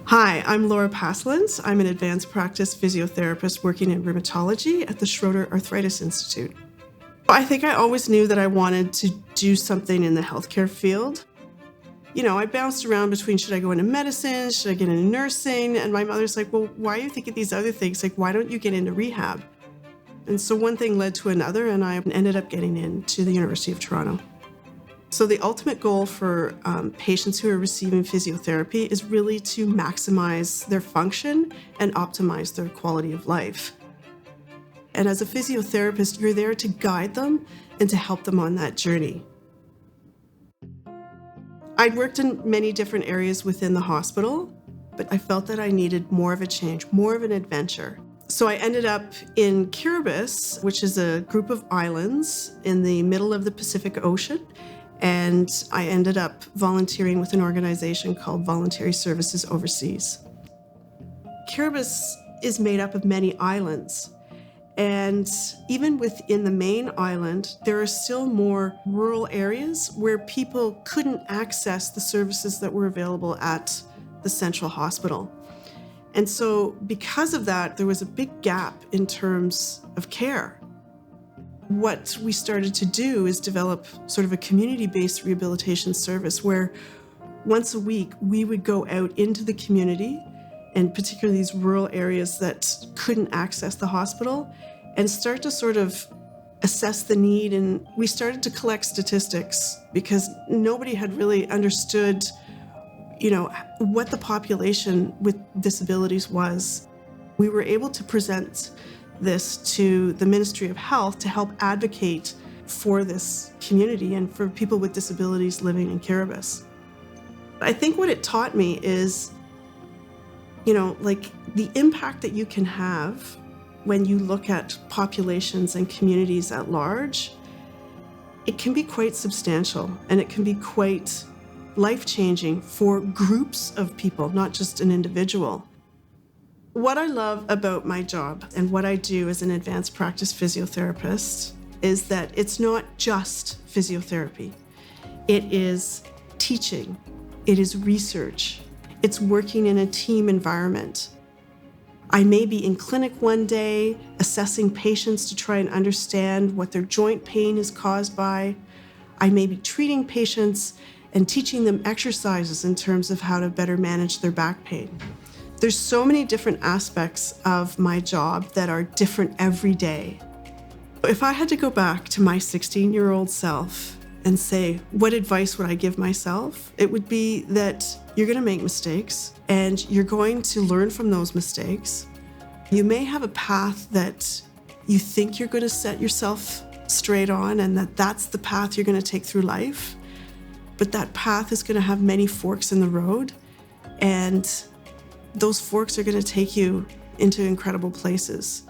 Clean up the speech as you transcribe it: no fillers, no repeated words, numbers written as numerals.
Hi, I'm Laura Passalent. I'm an advanced practice physiotherapist working in rheumatology at the Schroeder Arthritis Institute. I think I always knew that I wanted to do something in the healthcare field. I bounced around between should I go into medicine, should I get into nursing? And my mother's like, well, why are you thinking these other things? Like, why don't you get into rehab? And so one thing led to another, and I ended up getting into the University of Toronto. So the ultimate goal for patients who are receiving physiotherapy is really to maximize their function and optimize their quality of life. And as a physiotherapist, you're there to guide them and to help them on that journey. I'd worked in many different areas within the hospital, but I felt that I needed more of a change, more of an adventure. So I ended up in Kiribati, which is a group of islands in the middle of the Pacific Ocean. And I ended up volunteering with an organization called Voluntary Services Overseas. Kiribati is made up of many islands. And even within the main island, there are still more rural areas where people couldn't access the services that were available at the central hospital. And so because of that, there was a big gap in terms of care. What we started to do is develop sort of a community-based rehabilitation service where once a week we would go out into the community, and particularly these rural areas that couldn't access the hospital, and start to sort of assess the need. And we started to collect statistics because nobody had really understood, what the population with disabilities was. We were able to present this to the Ministry of Health to help advocate for this community and for people with disabilities living in Kiribati. I think what it taught me is, the impact that you can have when you look at populations and communities at large, it can be quite substantial and it can be quite life-changing for groups of people, not just an individual. What I love about my job and what I do as an advanced practice physiotherapist is that it's not just physiotherapy. It is teaching, it is research, it's working in a team environment. I may be in clinic one day assessing patients to try and understand what their joint pain is caused by. I may be treating patients and teaching them exercises in terms of how to better manage their back pain. There's so many different aspects of my job that are different every day. If I had to go back to my 16-year-old self and say, what advice would I give myself? It would be that you're going to make mistakes and you're going to learn from those mistakes. You may have a path that you think you're going to set yourself straight on and that's the path you're going to take through life. But that path is going to have many forks in the road, and those forks are going to take you into incredible places.